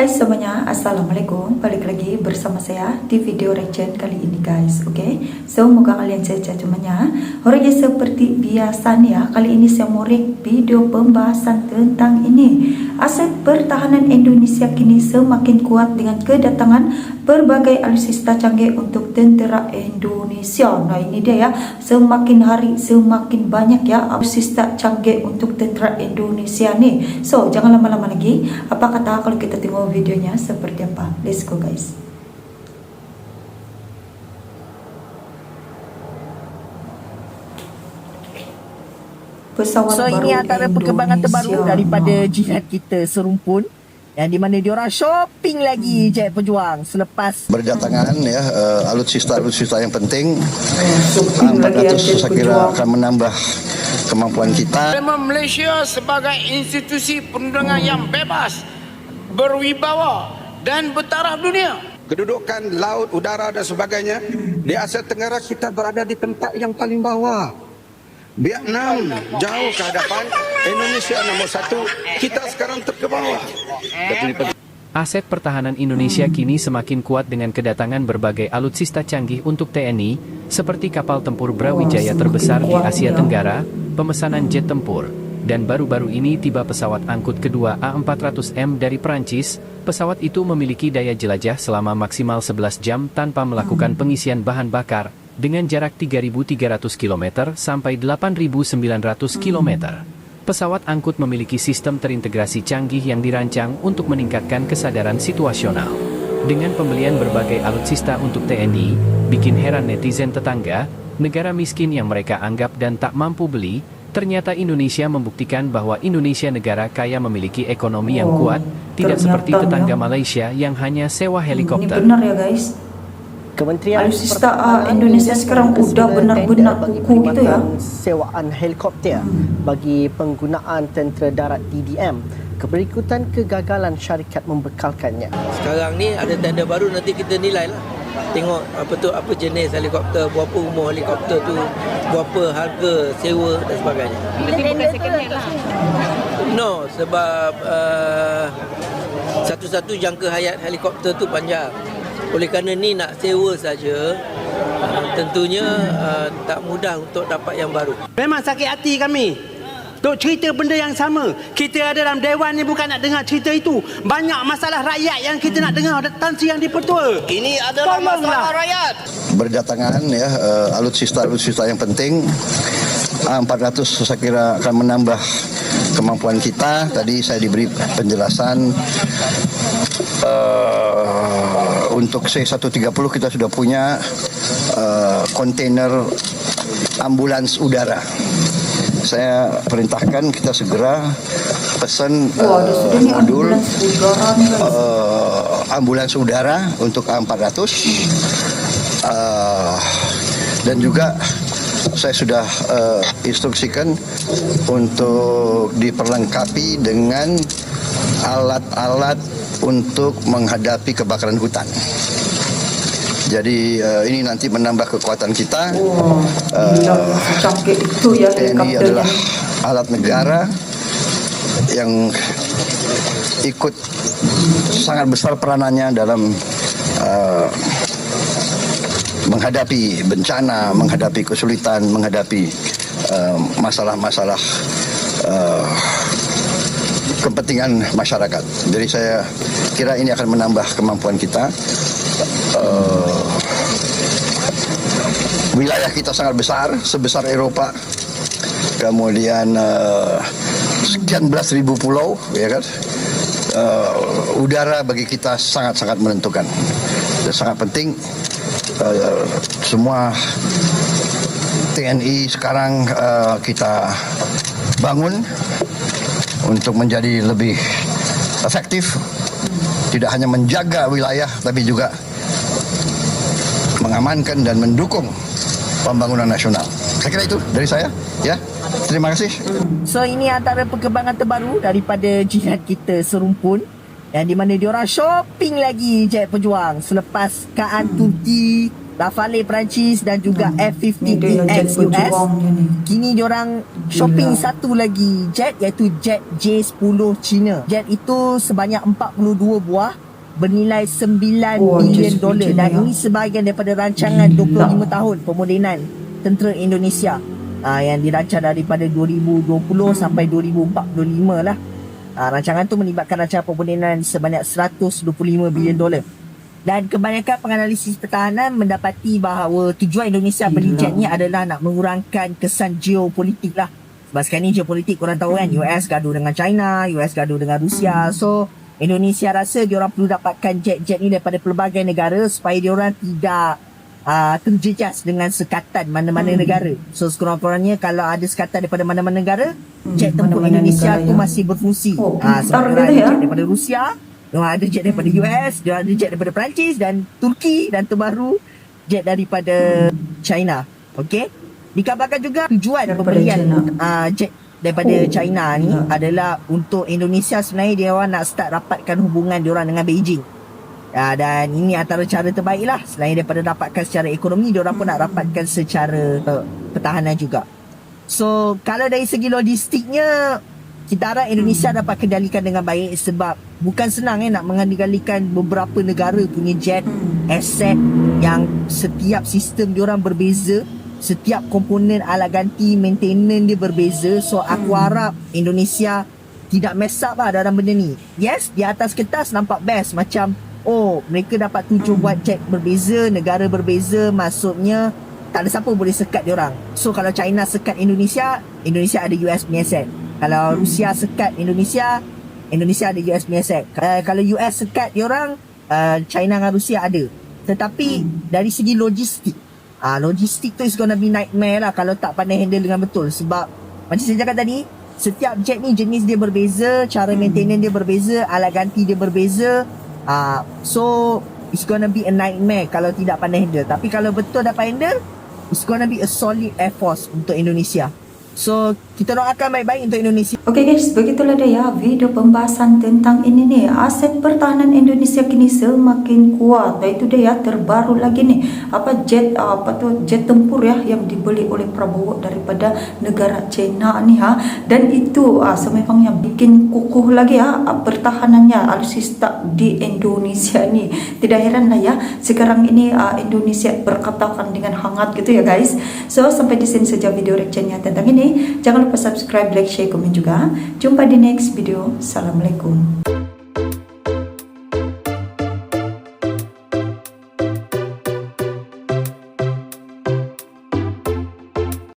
guys semuanya, assalamualaikum. Balik lagi bersama saya di video reaction kali ini guys. Oke, semoga kalian sehat semuanya. Hari seperti biasa nih ya, kali ini saya mau react video pembahasan tentang ini. Aset pertahanan Indonesia kini semakin kuat dengan kedatangan berbagai alutsista canggih untuk tentara Indonesia. Nah ini dia ya, semakin hari semakin banyak ya alutsista canggih untuk tentara Indonesia nih. So jangan lama-lama lagi, apa kata kalau kita tengok videonya seperti apa. Let's go guys. Pesawat baru ini antara perkembangan terbaru daripada jihad kita serumpun, yang di mana diorang shopping lagi Jaya Pejuang selepas berdatangan ya alutsista yang penting. 400 saya kira akan menambah kemampuan kita. Malaysia sebagai institusi perundangan yang bebas, berwibawa dan bertaraf dunia. Kedudukan laut, udara dan sebagainya di Asia Tenggara kita berada di tempat yang paling bawah. Vietnam jauh ke hadapan, Indonesia nomor 1, kita sekarang ke bawah. Aset pertahanan Indonesia kini semakin kuat dengan kedatangan berbagai alutsista canggih untuk TNI, seperti kapal tempur Brawijaya terbesar di Asia Tenggara, pemesanan jet tempur, dan baru-baru ini tiba pesawat angkut kedua A400M dari Perancis. Pesawat itu memiliki daya jelajah selama maksimal 11 jam tanpa melakukan pengisian bahan bakar, dengan jarak 3.300 km sampai 8.900 km. Pesawat angkut memiliki sistem terintegrasi canggih yang dirancang untuk meningkatkan kesadaran situasional. Dengan pembelian berbagai alutsista untuk TNI, bikin heran netizen tetangga, negara miskin yang mereka anggap dan tak mampu beli. Ternyata Indonesia membuktikan bahwa Indonesia negara kaya memiliki ekonomi yang kuat, tidak seperti tetangga Malaysia yang hanya sewa helikopter. Ini benar ya guys. Kementerian Alutsista Indonesia sekarang udah benar-benar kuku gitu ya. Sewaan helikopter bagi penggunaan tentera darat TDM. Keberikutan kegagalan syarikat membekalkannya. Sekarang ni ada tender baru, nanti kita nilai lah. Tengok apa jenis helikopter, berapa umur helikopter tu, berapa harga sewa dan sebagainya. Berarti bukan second hand lah. No, sebab satu-satu jangka hayat helikopter tu panjang. Oleh kerana ni nak sewa saja, tentunya tak mudah untuk dapat yang baru. Memang sakit hati kami untuk cerita benda yang sama. Kita ada dalam dewan ni bukan nak dengar cerita itu. Banyak masalah rakyat yang kita nak dengar Tan Sri yang dipertua. Ini adalah masalah rakyat. Berdatangan ya alutsista yang penting. A400 saya kira akan menambah kemampuan kita. Tadi saya diberi penjelasan untuk C-130 kita sudah punya kontainer ambulans udara. Saya perintahkan kita segera pesan modul ambulans udara untuk A400 dan juga saya sudah instruksikan untuk diperlengkapi dengan alat-alat untuk menghadapi kebakaran hutan. Jadi ini nanti menambah kekuatan kita. TNI adalah alat negara yang ikut sangat besar peranannya dalam menghadapi bencana, menghadapi kesulitan, menghadapi masalah-masalah kepentingan masyarakat. Jadi saya kira ini akan menambah kemampuan kita. Wilayah kita sangat besar, sebesar Eropa. Kemudian sekian belas ribu pulau, ya kan. Udara bagi kita sangat-sangat menentukan. Dan sangat penting semua TNI sekarang kita bangun untuk menjadi lebih efektif, tidak hanya menjaga wilayah tapi juga mengamankan dan mendukung pembangunan nasional. Saya kira itu dari saya, ya. Terima kasih. So ini antara perkembangan terbaru daripada jihad kita serumpun, yang di mana diorang shopping lagi Jaya Pejuang selepas Kaan Turki Rafale Perancis dan juga Ni dia jet F-15EX US. berjuang je ni. Kini diorang shopping satu lagi jet, iaitu jet J10 China. Jet itu sebanyak 42 buah bernilai 9 bilion Jet dolar, China dan ya. ini sebahagian daripada rancangan 25 tahun pemodenan tentera Indonesia yang dirancang daripada 2020 sampai 2045 lah. Rancangan tu melibatkan rancangan pemodenan sebanyak 125 bilion dolar. Dan kebanyakan penganalisis pertahanan mendapati bahawa tujuan Indonesia beli jet ni adalah nak mengurangkan kesan geopolitik lah. Sebab sekarang ni geopolitik korang tahu kan, US gaduh dengan China, US gaduh dengan Rusia. So Indonesia rasa diorang perlu dapatkan jet-jet ni daripada pelbagai negara supaya diorang tidak terjejas dengan sekatan mana-mana negara. So sekurang-kurangnya kalau ada sekatan daripada mana-mana negara, jet tempur mana-mana Indonesia negara, tu ya. masih berfungsi. Pintar Sebab dia diorang ada ya. jet daripada Rusia, diorang ada jet daripada US, diorang ada jet daripada Perancis dan Turki, dan terbaru jet daripada China. Okey. Dikabarkan juga tujuan Daripada pembelian China. jet daripada China ni adalah untuk Indonesia. Sebenarnya dia orang nak start rapatkan hubungan diorang dengan Beijing. Dan ini antara cara terbaik lah. Selain daripada dapatkan secara ekonomi, diorang pun nak rapatkan secara pertahanan juga. So kalau dari segi logistiknya, kita harap Indonesia dapat kendalikan dengan baik, sebab bukan senang nak mengendalikan beberapa negara punya jet, aset yang setiap sistem diorang berbeza, setiap komponen alat ganti, maintenance dia berbeza. So aku harap Indonesia tidak mess up lah dalam benda ni. Yes, di atas kertas nampak best, macam mereka dapat 7 buat jet berbeza, negara berbeza, maksudnya tak ada siapa boleh sekat diorang. So kalau China sekat Indonesia, Indonesia ada US punya aset. Kalau Rusia sekat Indonesia, Indonesia ada US punya aset. Kalau US sekat diorang, China dengan Rusia ada. Tetapi dari segi logistik, logistik tu is gonna be nightmare lah kalau tak pandai handle dengan betul. Sebab macam saya cakap tadi, setiap jet ni jenis dia berbeza, cara maintenance dia berbeza, alat ganti dia berbeza. So it's gonna be a nightmare kalau tidak pandai handle. Tapi kalau betul dapat handle, it's gonna be a solid air force untuk Indonesia. So kita doakan baik-baik untuk Indonesia. Oke guys, begitulah dia ya video pembahasan tentang ini nih, aset pertahanan Indonesia kini semakin kuat. Nah itu dia ya, terbaru lagi nih jet tempur ya yang dibeli oleh Prabowo daripada negara China nih ha. Dan itu sememangnya bikin kukuh lagi ya pertahanannya alutsista di Indonesia nih. Tidak heran lah ya sekarang ini Indonesia berkatakan dengan hangat gitu ya guys. So sampai di sini saja video reactionnya tentang ini. Jangan lupa subscribe, like, share, komen juga. Jumpa di next video. Assalamualaikum.